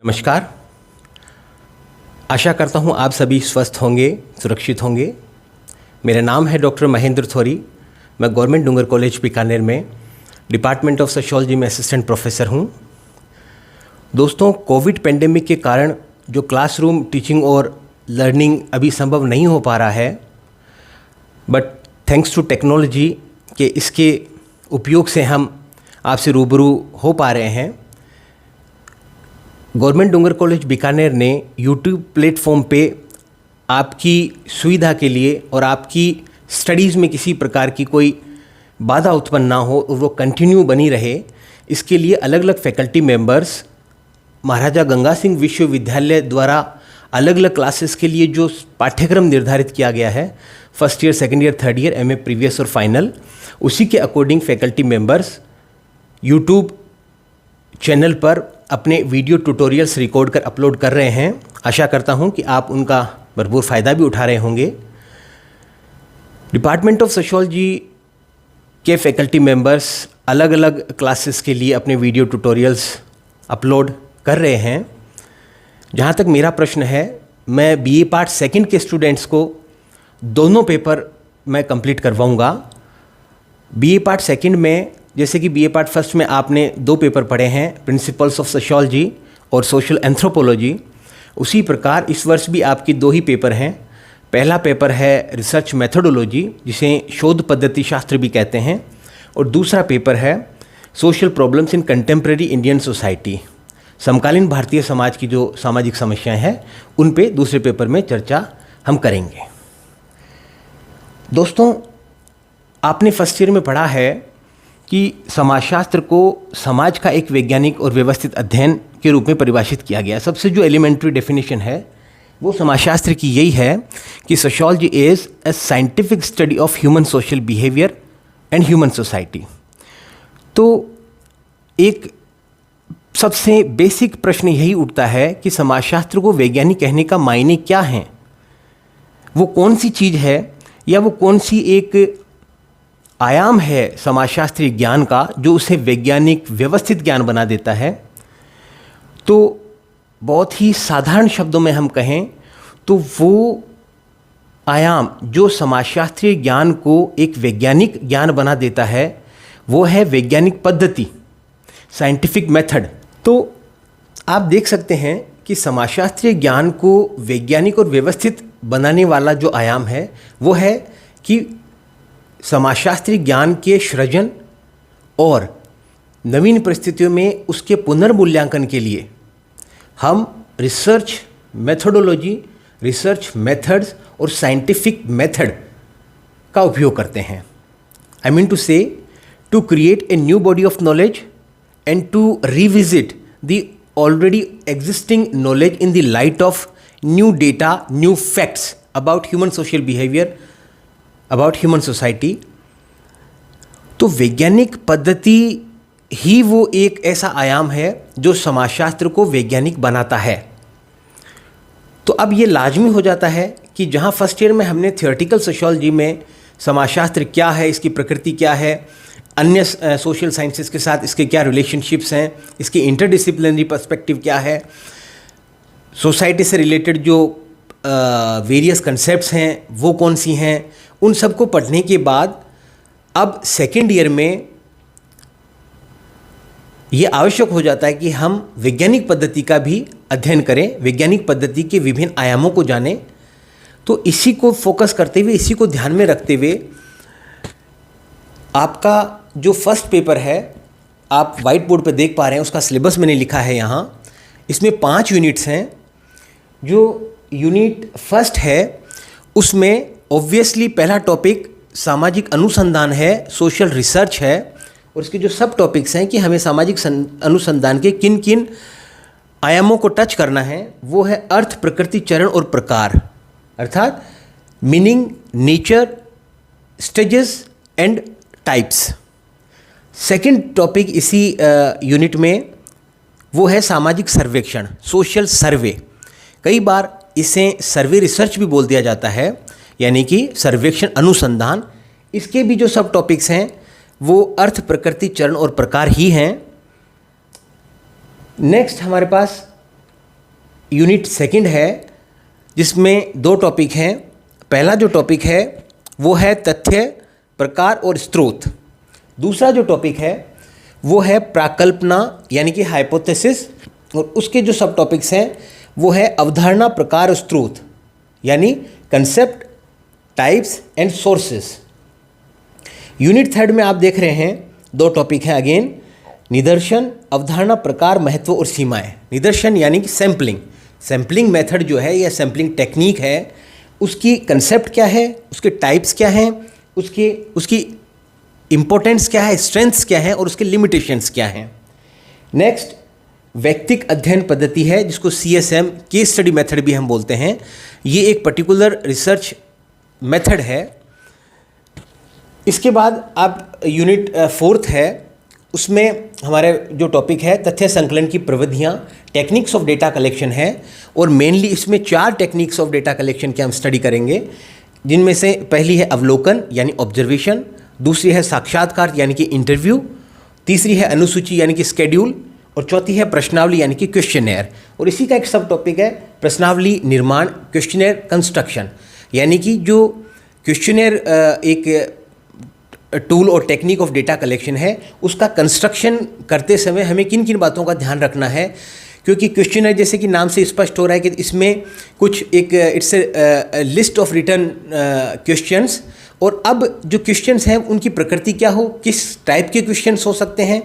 नमस्कार। आशा करता हूँ आप सभी स्वस्थ होंगे, सुरक्षित होंगे। मेरा नाम है डॉक्टर महेंद्र थोरी। मैं गवर्नमेंट डूंगर कॉलेज बीकानेर में डिपार्टमेंट ऑफ सोशियोलॉजी में असिस्टेंट प्रोफेसर हूँ। दोस्तों, कोविड पेंडेमिक के कारण जो क्लासरूम टीचिंग और लर्निंग अभी संभव नहीं हो पा रहा है, बट थैंक्स टू टेक्नोलॉजी के इसके उपयोग से हम आपसे रूबरू हो पा रहे हैं। गवर्नमेंट डूंगर कॉलेज बीकानेर ने यूट्यूब प्लेटफॉर्म पे आपकी सुविधा के लिए और आपकी स्टडीज़ में किसी प्रकार की कोई बाधा उत्पन्न ना हो और वो कंटिन्यू बनी रहे, इसके लिए अलग अलग फैकल्टी मेंबर्स महाराजा गंगा सिंह विश्वविद्यालय द्वारा अलग अलग क्लासेस के लिए जो पाठ्यक्रम निर्धारित किया गया है, first year, second year, third year, MA previous और फाइनल, उसी के according faculty members YouTube channel पर अपने वीडियो ट्यूटोरियल्स रिकॉर्ड कर अपलोड कर रहे हैं। आशा करता हूं कि आप उनका भरपूर फ़ायदा भी उठा रहे होंगे। डिपार्टमेंट ऑफ सोशियोलॉजी के फैकल्टी मेंबर्स अलग अलग क्लासेस के लिए अपने वीडियो ट्यूटोरियल्स अपलोड कर रहे हैं। जहां तक मेरा प्रश्न है, मैं बीए पार्ट सेकंड के स्टूडेंट्स को दोनों पेपर मैं कंप्लीट करवाऊंगा। बीए पार्ट सेकंड में, जैसे कि बीए पार्ट फर्स्ट में आपने 2 पेपर पढ़े हैं, प्रिंसिपल्स ऑफ सोशियोलॉजी और सोशल एंथ्रोपोलॉजी, उसी प्रकार इस वर्ष भी आपकी 2 ही पेपर हैं। पहला पेपर है रिसर्च मेथोडोलॉजी, जिसे शोध पद्धति शास्त्र भी कहते हैं, और दूसरा पेपर है social problems in contemporary Indian society, समकालीन भारतीय समाज की जो सामाजिक समस्याएं हैं उन पे दूसरे पेपर में चर्चा हम करेंगे। दोस्तों, आपने फर्स्ट ईयर में पढ़ा है कि समाजशास्त्र को समाज का एक वैज्ञानिक और व्यवस्थित अध्ययन के रूप में परिभाषित किया गया। सबसे जो एलिमेंट्री डेफिनेशन है वो समाजशास्त्र की यही है कि sociology is a scientific study of human social behaviour and human society. तो एक सबसे बेसिक प्रश्न यही उठता है कि समाजशास्त्र को वैज्ञानिक कहने का मायने क्या है, वो कौन सी चीज़ है या वो कौन सी एक आयाम है समाजशास्त्रीय ज्ञान का जो उसे वैज्ञानिक व्यवस्थित ज्ञान बना देता है। तो बहुत ही साधारण शब्दों में हम कहें तो वो आयाम जो समाजशास्त्रीय ज्ञान को एक वैज्ञानिक ज्ञान बना देता है वो है वैज्ञानिक पद्धति, साइंटिफिक मेथड। तो आप देख सकते हैं कि समाजशास्त्रीय ज्ञान को वैज्ञानिक और व्यवस्थित बनाने वाला जो आयाम है वो है कि समाजशास्त्रीय ज्ञान के सृजन और नवीन परिस्थितियों में उसके पुनर्मूल्यांकन के लिए हम रिसर्च मेथोडोलॉजी, रिसर्च मेथड्स और साइंटिफिक मेथड का उपयोग करते हैं। I mean to say to create a new body of knowledge and to revisit the already existing knowledge in the light of new data, new facts about human social behaviour, about human society. तो वैज्ञानिक पद्धति ही वो एक ऐसा आयाम है जो समाजशास्त्र को वैज्ञानिक बनाता है। तो अब ये लाजमी हो जाता है कि जहाँ फर्स्ट ईयर में हमने थियोरेटिकल सोशियोलॉजी में समाजशास्त्र क्या है, इसकी प्रकृति क्या है, अन्य सोशल साइंसेस के साथ इसके क्या रिलेशनशिप्स हैं, इसके इंटरडिसिप्लिनरी पर्सपेक्टिव क्या है, सोसाइटी से रिलेटेड जो वेरियस कंसेप्ट्स हैं वो कौन सी हैं, उन सब को पढ़ने के बाद अब सेकेंड ईयर में ये आवश्यक हो जाता है कि हम वैज्ञानिक पद्धति का भी अध्ययन करें, वैज्ञानिक पद्धति के विभिन्न आयामों को जानें। तो इसी को फोकस करते हुए, इसी को ध्यान में रखते हुए आपका जो फर्स्ट पेपर है आप वाइट बोर्ड पर देख पा रहे हैं, उसका सिलेबस मैंने लिखा है यहाँ। इसमें 5 यूनिट्स हैं। जो यूनिट फर्स्ट है उसमें ऑब्वियसली पहला टॉपिक सामाजिक अनुसंधान है, सोशल रिसर्च है, और इसके जो सब टॉपिक्स हैं कि हमें सामाजिक अनुसंधान के किन किन आयामों को टच करना है, वो है अर्थ, प्रकृति, चरण और प्रकार, अर्थात meaning, nature, stages and types. Second topic इसी यूनिट में वो है सामाजिक सर्वेक्षण, सोशल सर्वे। कई बार इसे सर्वे रिसर्च भी बोल दिया जाता है, यानी कि सर्वेक्षण अनुसंधान। इसके भी जो सब टॉपिक्स हैं वो अर्थ, प्रकृति, चरण और प्रकार ही हैं। नेक्स्ट हमारे पास यूनिट सेकंड है जिसमें 2 टॉपिक हैं। पहला जो टॉपिक है वो है तथ्य, प्रकार और स्रोत। दूसरा जो टॉपिक है वो है प्राकल्पना यानी कि हाइपोथेसिस, और उसके जो सब टॉपिक्स हैं वो है अवधारणा, प्रकार और स्रोत यानी concept, types and sources. Unit third में आप देख रहे हैं 2 टॉपिक हैं अगेन, निदर्शन, अवधारणा, प्रकार, महत्व और सीमाएं। निदर्शन यानी कि सैम्पलिंग मेथड जो है या सैम्पलिंग टेक्निक है, उसकी कंसेप्ट क्या है, उसके टाइप्स क्या हैं, उसकी इम्पोर्टेंस क्या है, स्ट्रेंथ्स क्या है और उसके लिमिटेशंस क्या हैं। नेक्स्ट व्यक्तिक अध्ययन पद्धति है जिसको CSM केस स्टडी मेथड भी हम बोलते हैं। ये एक पर्टिकुलर रिसर्च मेथड है। इसके बाद आप यूनिट 4th है, उसमें हमारे जो टॉपिक है तथ्य संकलन की प्रविधियाँ, टेक्निक्स ऑफ डेटा कलेक्शन है, और मेनली इसमें 4 टेक्निक्स ऑफ डेटा कलेक्शन के हम स्टडी करेंगे, जिनमें से पहली है अवलोकन यानी ऑब्जर्वेशन, दूसरी है साक्षात्कार यानी कि इंटरव्यू, तीसरी है अनुसूची यानी कि स्केड्यूल, और चौथी है प्रश्नावली यानी कि क्वेश्चनेयर। और इसी का एक सब टॉपिक है प्रश्नावली निर्माण, क्वेश्चनेयर कंस्ट्रक्शन, यानी कि जो क्वेश्चनेयर एक टूल और टेक्निक ऑफ डेटा कलेक्शन है, उसका कंस्ट्रक्शन करते समय हमें किन किन बातों का ध्यान रखना है, क्योंकि क्वेश्चनर जैसे कि नाम से स्पष्ट हो रहा है कि इसमें कुछ एक it's list of return questions, और अब जो क्वेश्चंस हैं उनकी प्रकृति क्या हो, किस टाइप के क्वेश्चंस हो सकते हैं,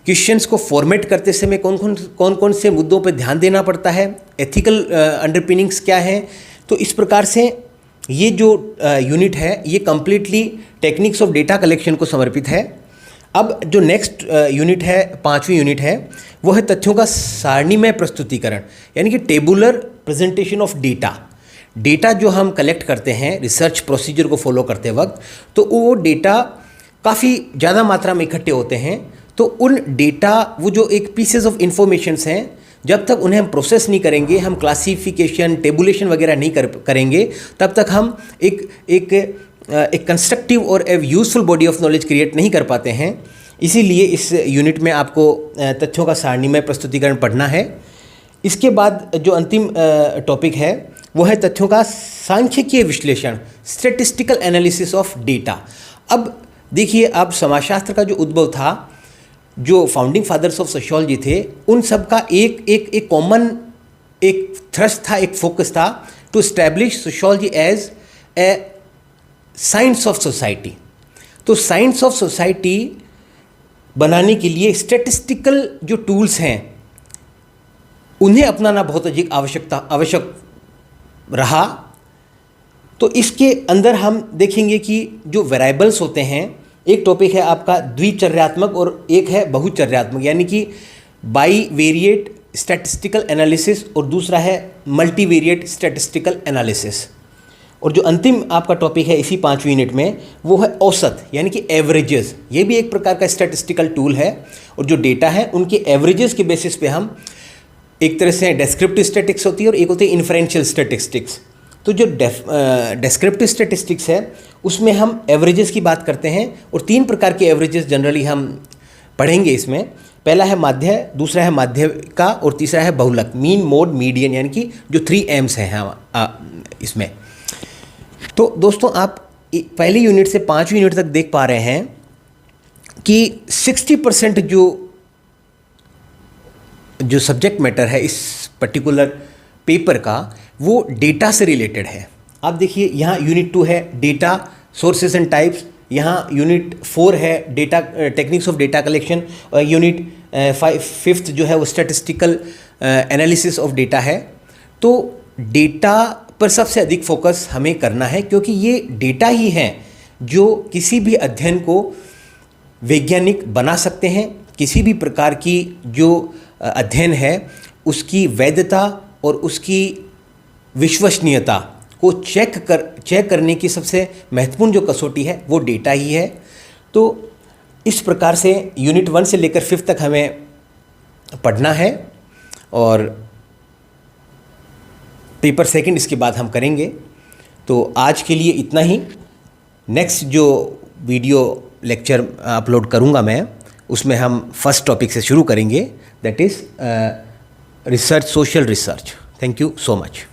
क्वेश्चंस को फॉर्मेट करते समय कौन कौन से मुद्दों पर ध्यान देना पड़ता है, एथिकल अंडरपिनिंग्स क्या हैं। तो इस प्रकार से ये जो यूनिट है ये completely techniques of data collection को समर्पित है। अब जो नेक्स्ट यूनिट है, 5वीं यूनिट है, वो है तथ्यों का सारणीमय प्रस्तुतिकरण यानी कि tabular presentation of data. Data जो हम कलेक्ट करते हैं रिसर्च प्रोसीजर को फॉलो करते वक्त, तो वो डेटा काफ़ी ज़्यादा मात्रा में इकट्ठे होते हैं। तो उन डेटा, वो जो एक पीसेस ऑफ इंफॉर्मेशंस हैं, जब तक उन्हें हम प्रोसेस नहीं करेंगे, हम क्लासिफिकेशन, टेबुलेशन वगैरह नहीं करेंगे, तब तक हम एक कंस्ट्रक्टिव और ए useful body of knowledge create नहीं कर पाते हैं। इसीलिए इस यूनिट में आपको तथ्यों का सारणीमय प्रस्तुतिकरण पढ़ना है। इसके बाद जो अंतिम टॉपिक है वो है तथ्यों का सांख्यिकीय विश्लेषण, स्टैटिस्टिकल एनालिसिस ऑफ डेटा। अब देखिए, अब समाजशास्त्र का जो उद्भव था, जो फाउंडिंग फादर्स ऑफ सोशियोलॉजी थे, उन सब का एक कॉमन एक थ्रस्ट था, एक फोकस था, to establish sociology as a science of society. तो साइंस ऑफ सोसाइटी बनाने के लिए स्टैटिस्टिकल जो टूल्स हैं उन्हें अपनाना बहुत अधिक आवश्यक रहा। तो इसके अंदर हम देखेंगे कि जो वेरिएबल्स होते हैं, एक टॉपिक है आपका द्विचर्यात्मक और एक है बहुचर्यात्मक, यानी कि बाईवेरिएट स्टैटिस्टिकल एनालिसिस, और दूसरा है मल्टीवेरिएट स्टैटिस्टिकल एनालिसिस। और जो अंतिम आपका टॉपिक है इसी 5वीं यूनिट में, वो है औसत यानी कि एवरेजेस। ये भी एक प्रकार का स्टैटिस्टिकल टूल है, और जो डेटा है उनके एवरेजेस के बेसिस पे हम एक तरह से डेस्क्रिप्टिव स्टैटिस्टिक्स होती है और एक होती है इन्फरेंशियल स्टैटिस्टिक्स। तो जो डेस्क्रिप्टिव स्टैटिस्टिक्स है उसमें हम एवरेजेस की बात करते हैं, और 3 प्रकार के एवरेजेस जनरली हम पढ़ेंगे इसमें। पहला है माध्य, दूसरा है माध्यिका, और तीसरा है बहुलक, मीन, मोड, मीडियन, यानी कि जो 3 एम्स हैं इसमें। तो दोस्तों, आप पहली यूनिट से 5वीं यूनिट तक देख पा रहे हैं कि 60% जो सब्जेक्ट मैटर है इस पर्टिकुलर पेपर का, वो डेटा से रिलेटेड है। आप देखिए, यहाँ यूनिट 2 है डेटा सोर्सेस एंड टाइप्स, यहाँ यूनिट 4 है data techniques of data collection, और यूनिट 5th जो है वो स्टैटिस्टिकल एनालिसिस ऑफ डेटा है। तो डेटा पर सबसे अधिक फोकस हमें करना है, क्योंकि ये डेटा ही हैं जो किसी भी अध्ययन को वैज्ञानिक बना सकते हैं। किसी भी प्रकार की जो अध्ययन है उसकी वैधता और उसकी विश्वसनीयता को चेक करने की सबसे महत्वपूर्ण जो कसौटी है वो डेटा ही है। तो इस प्रकार से यूनिट 1 से लेकर 5th तक हमें पढ़ना है, और पेपर 2 इसके बाद हम करेंगे। तो आज के लिए इतना ही। नेक्स्ट जो वीडियो लेक्चर अपलोड करूंगा मैं, उसमें हम फर्स्ट टॉपिक से शुरू करेंगे, that is research, social research. Thank you so much.